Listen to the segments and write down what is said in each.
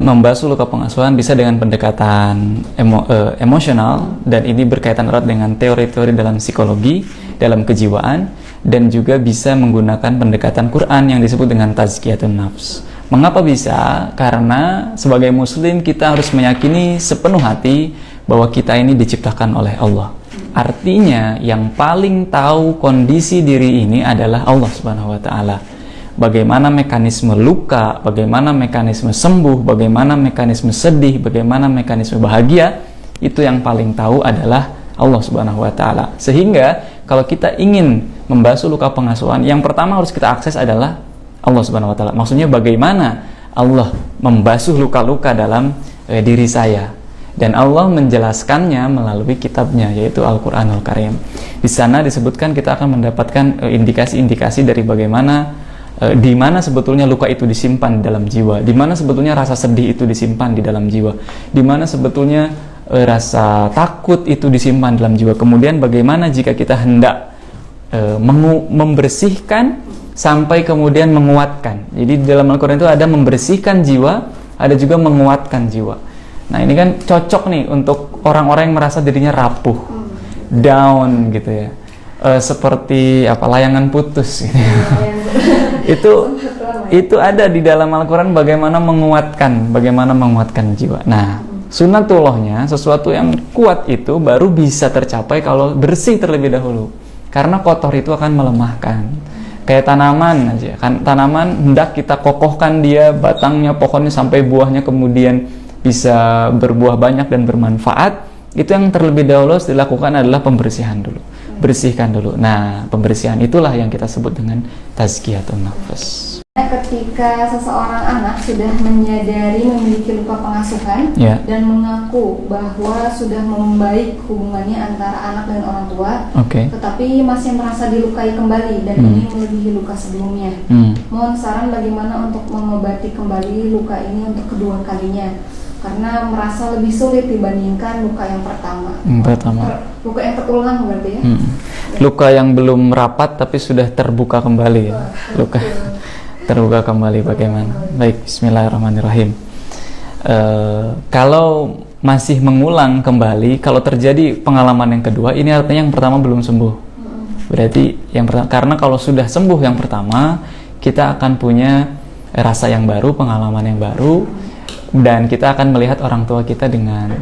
Membasuh luka pengasuhan bisa dengan pendekatan emosional, dan ini berkaitan erat dengan teori-teori dalam psikologi, dalam kejiwaan, dan juga bisa menggunakan pendekatan Quran yang disebut dengan tazkiyatun nafs. Mengapa bisa? Karena sebagai muslim kita harus meyakini sepenuh hati bahwa kita ini diciptakan oleh Allah. Artinya yang paling tahu kondisi diri ini adalah Allah Subhanahu wa taala. Bagaimana mekanisme luka, bagaimana mekanisme sembuh, bagaimana mekanisme sedih, bagaimana mekanisme bahagia, itu yang paling tahu adalah Allah Subhanahu wa taala. Sehingga kalau kita ingin membasuh luka pengasuhan, yang pertama harus kita akses adalah Allah Subhanahu wa taala. Maksudnya bagaimana Allah membasuh luka-luka dalam diri saya. Dan Allah menjelaskannya melalui kitabnya, yaitu Al-Quranul Karim. Di sana disebutkan kita akan mendapatkan indikasi-indikasi dari bagaimana di mana sebetulnya luka itu disimpan di dalam jiwa, di mana sebetulnya rasa sedih itu disimpan di dalam jiwa, di mana sebetulnya rasa takut itu disimpan dalam jiwa. Kemudian bagaimana jika kita hendak membersihkan sampai kemudian menguatkan. Jadi dalam Al-Quran itu ada membersihkan jiwa, ada juga menguatkan jiwa. Nah ini kan cocok nih untuk orang-orang yang merasa dirinya rapuh, down gitu ya, seperti layangan putus gitu. Itu ada di dalam Al-Quran bagaimana menguatkan jiwa. Nah, sunatullahnya, sesuatu yang kuat itu baru bisa tercapai kalau bersih terlebih dahulu. Karena kotor itu akan melemahkan. Kayak tanaman aja, kan tanaman hendak kita kokohkan dia, batangnya, pohonnya sampai buahnya kemudian bisa berbuah banyak dan bermanfaat. Itu yang terlebih dahulu harus dilakukan adalah pembersihan dulu. Bersihkan dulu. Nah, pembersihan itulah yang kita sebut dengan tazkiyatun nafs. Ketika seseorang anak sudah menyadari memiliki luka pengasuhan dan mengaku bahwa sudah membaik hubungannya antara anak dan orang tua, tetapi masih merasa dilukai kembali dan ini melebihi luka sebelumnya. Mohon saran bagaimana untuk mengobati kembali luka ini untuk kedua kalinya, karena merasa lebih sulit dibandingkan luka yang pertama. Luka yang terulang berarti ya? Luka yang belum rapat tapi sudah terbuka kembali ya? Luka terbuka kembali bagaimana? Baik, bismillahirrahmanirrahim. Kalau masih mengulang kembali, kalau terjadi pengalaman yang kedua, ini artinya yang pertama belum sembuh. Berarti yang pertama, karena kalau sudah sembuh yang pertama, kita akan punya rasa yang baru, pengalaman yang baru, dan kita akan melihat orang tua kita dengan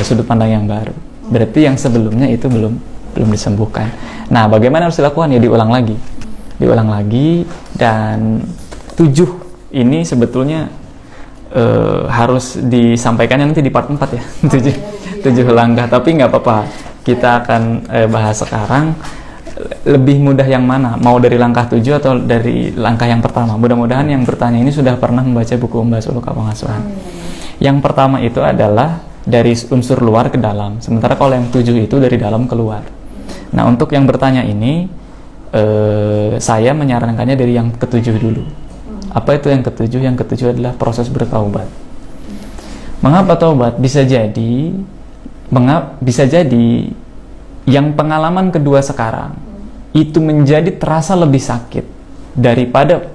sudut pandang yang baru. Berarti yang sebelumnya itu belum disembuhkan. Nah, bagaimana harus dilakukan? Ya diulang lagi, dan 7 ini sebetulnya harus disampaikan nanti di part 4 ya. 7 langkah, tapi nggak apa-apa, kita akan bahas sekarang. Lebih mudah yang mana? Mau dari langkah 7 atau dari langkah yang pertama? Mudah-mudahan yang bertanya ini sudah pernah membaca buku Membasuh Luka Pengasuhan. Yang pertama itu adalah dari unsur luar ke dalam, sementara kalau yang 7 itu dari dalam keluar. Nah, untuk yang bertanya ini saya menyarankannya dari yang ke-7 dulu. Apa itu yang ke-7? Yang ke-7 adalah proses bertaubat. Mengapa taubat? Bisa jadi yang pengalaman kedua sekarang itu menjadi terasa lebih sakit daripada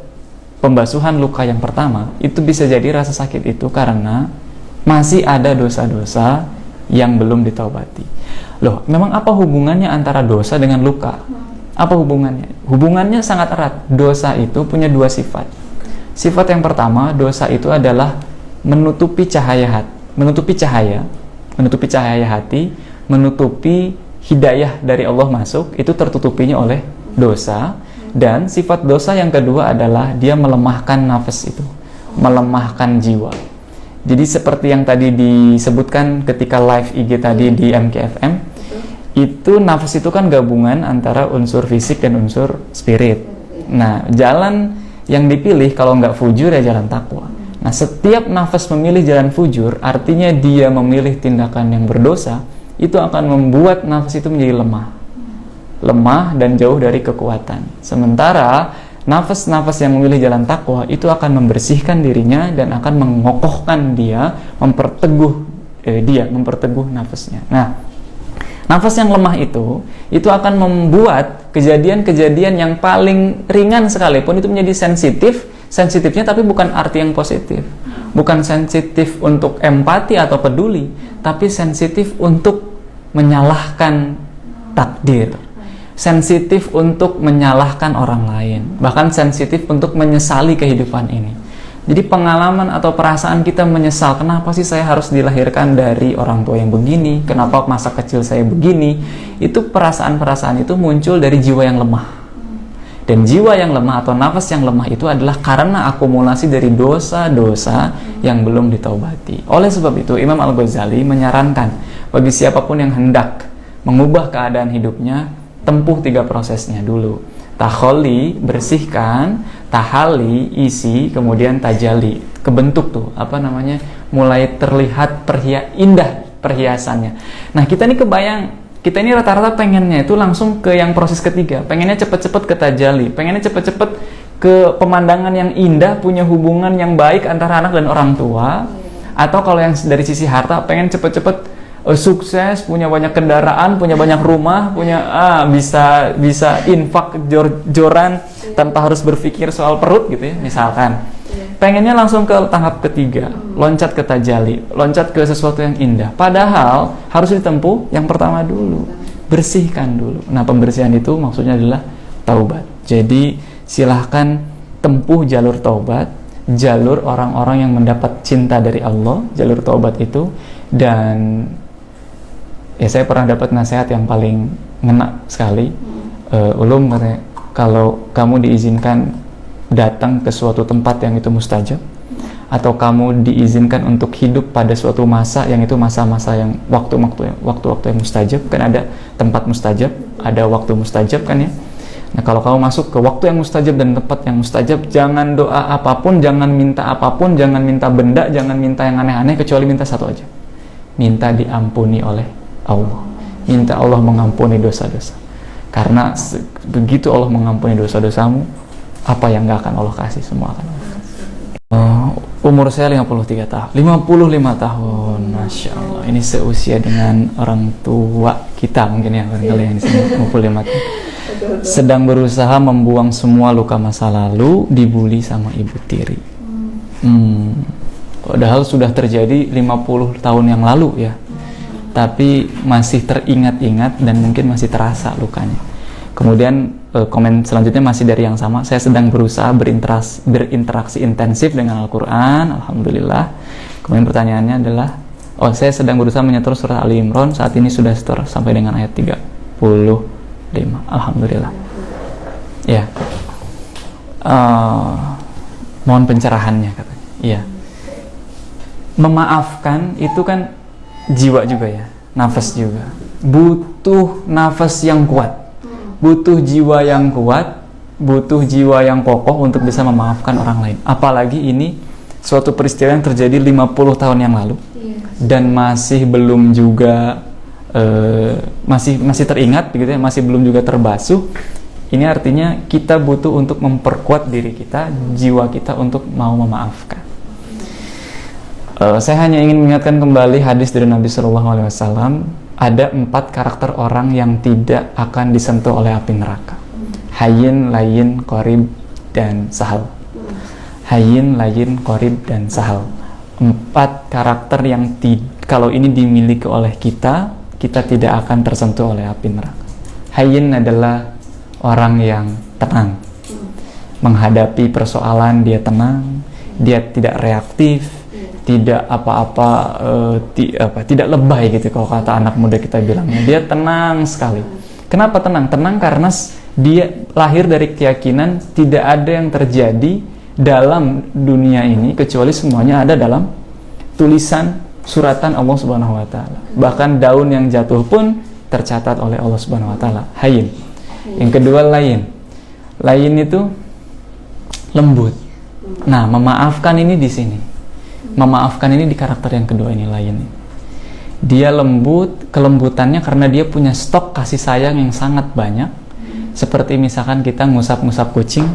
pembasuhan luka yang pertama. Itu bisa jadi rasa sakit itu karena masih ada dosa-dosa yang belum ditaubati. Loh, memang apa hubungannya antara dosa dengan luka? Apa hubungannya? Hubungannya sangat erat. Dosa itu punya 2 sifat. Sifat yang pertama, dosa itu adalah menutupi cahaya hati, menutupi hidayah dari Allah masuk, itu tertutupinya oleh dosa. Dan sifat dosa yang kedua adalah dia melemahkan nafas itu, melemahkan jiwa. Jadi seperti yang tadi disebutkan ketika live IG tadi di MKFM, itu nafas itu kan gabungan antara unsur fisik dan unsur spirit. Nah, jalan yang dipilih kalau nggak fujur ya jalan takwa. Nah, setiap nafas memilih jalan fujur, artinya dia memilih tindakan yang berdosa, itu akan membuat nafas itu menjadi lemah dan jauh dari kekuatan. Sementara nafas-nafas yang memilih jalan takwa itu akan membersihkan dirinya dan akan mengokohkan dia, memperteguh nafasnya. Nah, nafas yang lemah itu akan membuat kejadian-kejadian yang paling ringan sekalipun itu menjadi sensitifnya, tapi bukan arti yang positif. Bukan sensitif untuk empati atau peduli, tapi sensitif untuk menyalahkan takdir, sensitif untuk menyalahkan orang lain, bahkan sensitif untuk menyesali kehidupan ini. Jadi pengalaman atau perasaan kita menyesal, kenapa sih saya harus dilahirkan dari orang tua yang begini, kenapa masa kecil saya begini, itu perasaan-perasaan itu muncul dari jiwa yang lemah. Dan jiwa yang lemah atau nafas yang lemah itu adalah karena akumulasi dari dosa-dosa yang belum ditaubati. Oleh sebab itu, Imam Al-Ghazali menyarankan bagi siapapun yang hendak mengubah keadaan hidupnya, tempuh 3 prosesnya dulu. Takholi, bersihkan, tahali, isi, kemudian tajali. Kebentuk tuh, mulai terlihat indah perhiasannya. Nah, kita ini rata-rata pengennya itu langsung ke yang proses ketiga, pengennya cepet-cepet ke tajali, pengennya cepet-cepet ke pemandangan yang indah, punya hubungan yang baik antara anak dan orang tua, atau kalau yang dari sisi harta, pengen cepet-cepet sukses, punya banyak kendaraan, punya banyak rumah, bisa infak jor-joran tanpa harus berpikir soal perut gitu ya, misalkan. Pengennya langsung ke tahap ketiga, loncat ke tajali, loncat ke sesuatu yang indah. Padahal harus ditempuh yang pertama dulu, bersihkan dulu. Nah, pembersihan itu maksudnya adalah taubat. Jadi silahkan tempuh jalur taubat, jalur orang-orang yang mendapat cinta dari Allah, jalur taubat itu. Dan ya, saya pernah dapat nasihat yang paling ngena sekali. Ulum katanya, kalau kamu diizinkan datang ke suatu tempat yang itu mustajab, atau kamu diizinkan untuk hidup pada suatu masa yang itu masa-masa yang waktu-waktu yang mustajab, kan ada tempat mustajab, ada waktu mustajab kan ya. Nah, kalau kamu masuk ke waktu yang mustajab dan tempat yang mustajab, jangan doa apapun, jangan minta apapun, jangan minta benda, jangan minta yang aneh-aneh, kecuali minta satu aja, minta diampuni oleh Allah, minta Allah mengampuni dosa-dosa. Karena begitu Allah mengampuni dosa-dosamu, apa yang gak akan Allah kasih, semua akan Allah kasih. Umur saya 53 tahun, 55 tahun, Masya Allah. Ini seusia dengan orang tua kita mungkin ya, barangkali yang di sini 55 tahun. Sedang berusaha membuang semua luka masa lalu, dibully sama ibu tiri. Padahal sudah terjadi 50 tahun yang lalu ya, tapi masih teringat-ingat dan mungkin masih terasa lukanya. Kemudian komen selanjutnya masih dari yang sama, saya sedang berusaha berinteraksi intensif dengan Al-Quran, Alhamdulillah. Kemudian pertanyaannya adalah, saya sedang berusaha menyetor surah Ali Imran, saat ini sudah setor sampai dengan ayat 35, Alhamdulillah. Ya, mohon pencerahannya katanya. Iya, memaafkan itu kan jiwa juga ya, nafas juga, butuh nafas yang kuat, butuh jiwa yang kuat, butuh jiwa yang kokoh untuk bisa memaafkan orang lain. Apalagi ini suatu peristiwa yang terjadi 50 tahun yang lalu dan masih belum juga masih teringat begitu ya, masih belum juga terbasuh. Ini artinya kita butuh untuk memperkuat diri kita, jiwa kita untuk mau memaafkan. Saya hanya ingin mengingatkan kembali hadis dari Nabi SAW. Ada 4 karakter orang yang tidak akan disentuh oleh api neraka. Hayyin, layyin, qorib, dan sahal. Hayyin, layyin, qorib, dan sahal. 4 karakter yang kalau ini dimiliki oleh kita tidak akan tersentuh oleh api neraka. Hayyin adalah orang yang tenang. Menghadapi persoalan dia tenang, dia tidak reaktif, tidak tidak lebay gitu kalau kata anak muda kita bilangnya. Dia tenang sekali. Kenapa tenang? Tenang karena dia lahir dari keyakinan tidak ada yang terjadi dalam dunia ini kecuali semuanya ada dalam tulisan suratan Allah Subhanahu wa taala. Bahkan daun yang jatuh pun tercatat oleh Allah Subhanahu wa taala. Hayyin. Yang kedua layyin. Layyin itu lembut. Nah, memaafkan ini di sini. Memaafkan ini di karakter yang kedua ini, layyin. Dia lembut, kelembutannya karena dia punya stok kasih sayang yang sangat banyak. Seperti misalkan kita ngusap-ngusap kucing,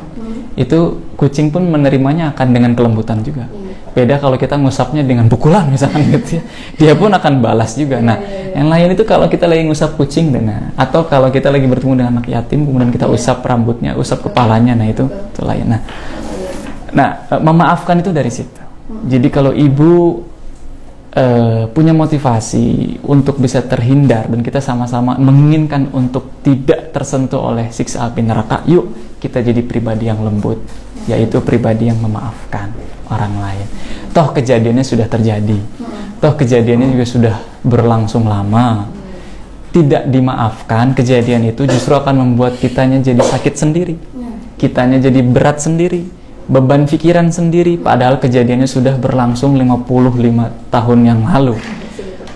itu kucing pun menerimanya akan dengan kelembutan juga. Beda kalau kita ngusapnya dengan pukulan misalkan gitu ya, dia pun akan balas juga. Nah, yang lain itu kalau kita lagi ngusap kucing, atau kalau kita lagi bertemu dengan anak yatim, kemudian kita usap rambutnya, usap kepalanya, nah itu lain. Nah, memaafkan itu dari situ. Jadi kalau ibu punya motivasi untuk bisa terhindar dan kita sama-sama menginginkan untuk tidak tersentuh oleh siksa api neraka, yuk kita jadi pribadi yang lembut, yaitu pribadi yang memaafkan orang lain. Toh kejadiannya sudah terjadi, toh kejadiannya juga sudah berlangsung lama. Tidak dimaafkan, kejadian itu justru akan membuat kitanya jadi sakit sendiri, kitanya jadi berat sendiri, beban pikiran sendiri, padahal kejadiannya sudah berlangsung 55 tahun yang lalu.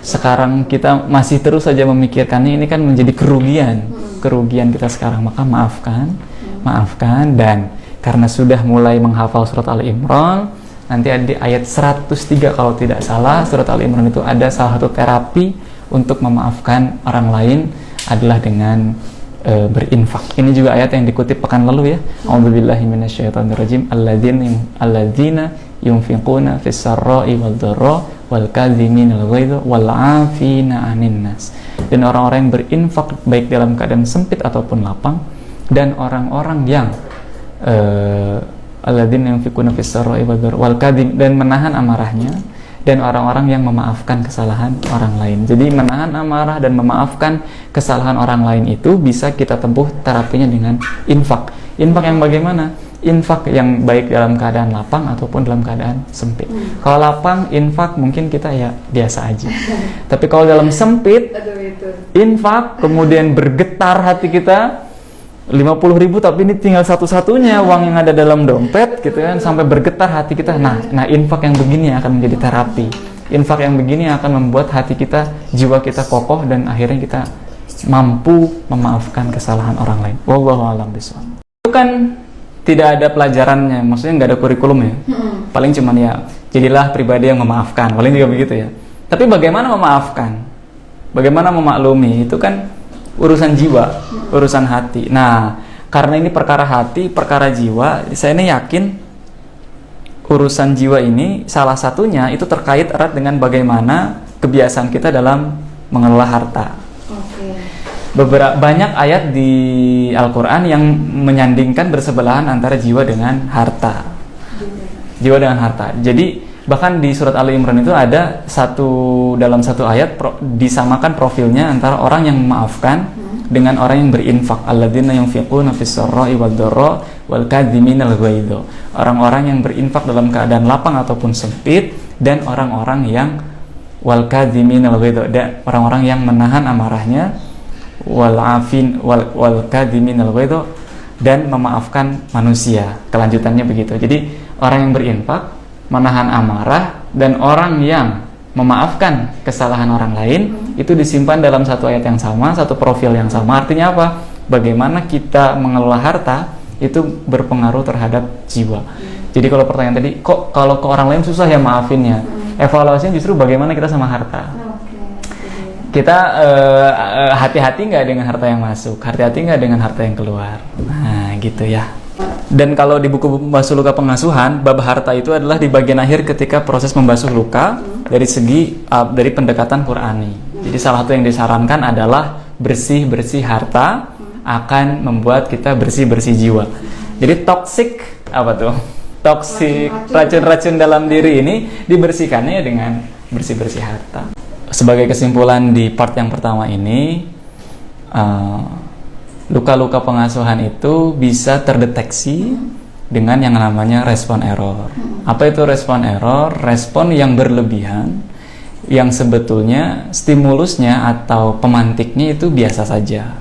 Sekarang kita masih terus saja memikirkannya, ini kan menjadi kerugian kita sekarang. Maka maafkan, dan karena sudah mulai menghafal surat Ali Imran, nanti ada di ayat 103 kalau tidak salah, surat Ali Imran itu ada salah satu terapi untuk memaafkan orang lain adalah dengan berinfak. Ini juga ayat yang dikutip pekan lalu ya. A'udzubillahi minasyaitonirrajim. Alladzina yunfiquna fis sarra'i wad dharra wal kadhiminal ghaidha wal 'afina 'anil nas. Dan orang-orang yang berinfak baik dalam keadaan sempit ataupun lapang, dan orang-orang yang alladzina yunfiquna fis sarra'i wad dharra wal kadhim, dan menahan amarahnya, dan orang-orang yang memaafkan kesalahan orang lain. Jadi menahan amarah dan memaafkan kesalahan orang lain itu bisa kita tempuh terapinya dengan infak. Infak yang bagaimana? Infak yang baik dalam keadaan lapang ataupun dalam keadaan sempit. Kalau lapang, infak mungkin kita ya biasa aja. Tapi kalau dalam sempit, infak kemudian bergetar hati kita, 50.000 tapi ini tinggal satu-satunya uang yang ada dalam dompet gitu kan, sampai bergetar hati kita. Nah infak yang begini akan menjadi terapi. Infak yang begini akan membuat hati kita, jiwa kita kokoh, dan akhirnya kita mampu memaafkan kesalahan orang lain. Wallahu a'lam bishawab. Itu kan tidak ada pelajarannya, maksudnya nggak ada kurikulumnya. Paling cuman ya jadilah pribadi yang memaafkan, paling juga begitu ya. Tapi bagaimana memaafkan? Bagaimana memaklumi? Itu kan urusan jiwa, urusan hati. Nah, karena ini perkara hati, perkara jiwa, saya ini yakin urusan jiwa ini salah satunya itu terkait erat dengan bagaimana kebiasaan kita dalam mengelola harta. Banyak ayat di Al-Quran yang menyandingkan bersebelahan antara jiwa dengan harta. Jiwa dengan harta. Jadi bahkan di surat Ali Imran itu ada dalam satu ayat disamakan profilnya antara orang yang memaafkan dengan orang yang berinfak. Alladzina yunfiquna fis sarra'i wad dharra wal kadhiminal ghaidha. Orang-orang yang berinfak dalam keadaan lapang ataupun sempit, dan orang-orang yang wal kadhiminal ghaidha, dan orang-orang yang menahan amarahnya, wal kadhiminal ghaidha, dan memaafkan manusia. Kelanjutannya begitu. Jadi orang yang berinfak, menahan amarah, dan orang yang memaafkan kesalahan orang lain itu disimpan dalam satu ayat yang sama, satu profil yang sama. Artinya apa? Bagaimana kita mengelola harta itu berpengaruh terhadap jiwa. Jadi kalau pertanyaan tadi, kok kalau ke orang lain susah ya maafinnya? Evaluasinya justru bagaimana kita sama harta. Kita hati-hati nggak dengan harta yang masuk, hati-hati nggak dengan harta yang keluar. Nah gitu ya. Dan kalau di buku Membasuh Luka Pengasuhan, bab harta itu adalah di bagian akhir ketika proses membasuh luka dari segi dari pendekatan Qur'ani. Jadi salah satu yang disarankan adalah bersih-bersih harta akan membuat kita bersih-bersih jiwa. Jadi toksik apa tuh? Toksik, racun-racun dalam diri ini dibersihkannya dengan bersih-bersih harta. Sebagai kesimpulan di part yang pertama ini, luka-luka pengasuhan itu bisa terdeteksi dengan yang namanya respon error. Apa itu respon error? Respon yang berlebihan, yang sebetulnya stimulusnya atau pemantiknya itu biasa saja.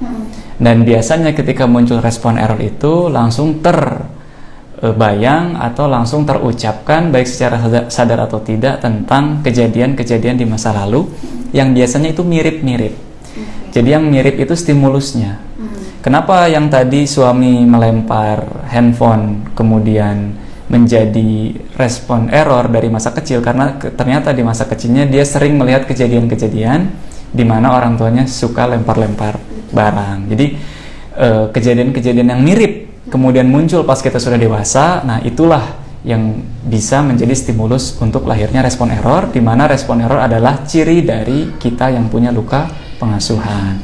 Dan biasanya ketika muncul respon error itu langsung terbayang atau langsung terucapkan baik secara sadar atau tidak tentang kejadian-kejadian di masa lalu yang biasanya itu mirip-mirip. Jadi yang mirip itu stimulusnya. Kenapa yang tadi suami melempar handphone kemudian menjadi respon error dari masa kecil? Karena ternyata di masa kecilnya dia sering melihat kejadian-kejadian di mana orang tuanya suka lempar-lempar barang. Jadi kejadian-kejadian yang mirip kemudian muncul pas kita sudah dewasa. Nah itulah yang bisa menjadi stimulus untuk lahirnya respon error, di mana respon error adalah ciri dari kita yang punya luka pengasuhan.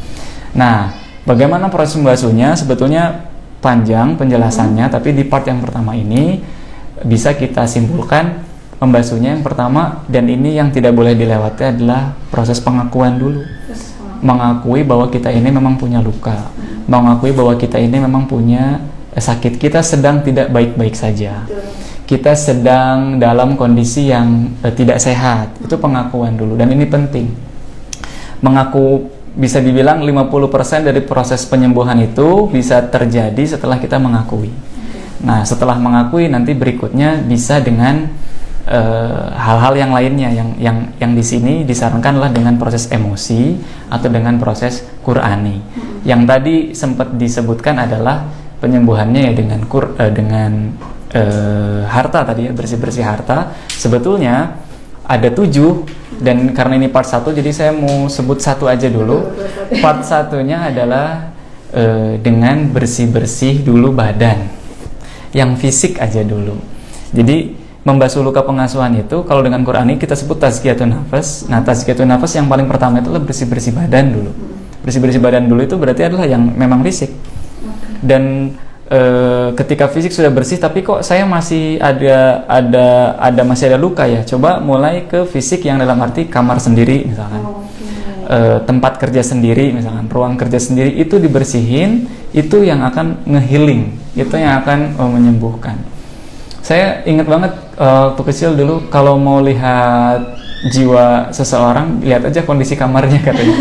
Nah, bagaimana proses membasuhnya? Sebetulnya panjang penjelasannya, tapi di part yang pertama ini bisa kita simpulkan membasuhnya yang pertama, dan ini yang tidak boleh dilewati adalah proses pengakuan dulu. Mengakui bahwa kita ini memang punya luka, mengakui bahwa kita ini memang punya sakit, kita sedang tidak baik-baik saja, kita sedang dalam kondisi yang tidak sehat. Itu pengakuan dulu, dan ini penting. Mengaku, bisa dibilang 50% dari proses penyembuhan itu bisa terjadi setelah kita mengakui. Nah, setelah mengakui nanti berikutnya bisa dengan hal-hal yang lainnya, yang di sini disarankan adalah dengan proses emosi atau dengan proses Qur'ani. Yang tadi sempat disebutkan adalah penyembuhannya ya dengan harta tadi ya, bersih-bersih harta. Sebetulnya ada 7, dan karena ini part 1 jadi saya mau sebut satu aja dulu. Part 1-nya adalah dengan bersih-bersih dulu badan, yang fisik aja dulu. Jadi membasuh luka pengasuhan itu kalau dengan Qur'ani kita sebut tazkiyatun nafas. Nah, tazkiyatun nafas yang paling pertama itu adalah bersih-bersih badan dulu. Bersih-bersih badan dulu itu berarti adalah yang memang fisik. Dan ketika fisik sudah bersih tapi kok saya masih masih ada luka ya, coba mulai ke fisik yang dalam arti kamar sendiri misalkan. Tempat kerja sendiri misalkan, ruang kerja sendiri itu dibersihin, itu yang akan nge-healing, itu yang akan menyembuhkan. Saya ingat banget waktu kecil dulu kalau mau lihat jiwa seseorang, lihat aja kondisi kamarnya katanya.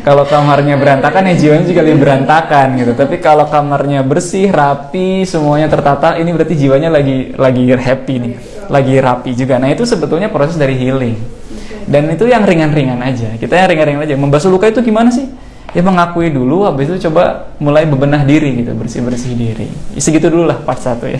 Kalau kamarnya berantakan ya jiwanya juga lebih berantakan gitu. Tapi kalau kamarnya bersih, rapi, semuanya tertata, ini berarti jiwanya lagi happy nih, lagi rapi juga. Nah, itu sebetulnya proses dari healing. Dan itu yang ringan-ringan aja. Kita yang ringan-ringan aja. Membasuh luka itu gimana sih? Ya mengakui dulu, habis itu coba mulai bebenah diri gitu, bersih-bersih diri. Segitu dulu lah part 1 ya.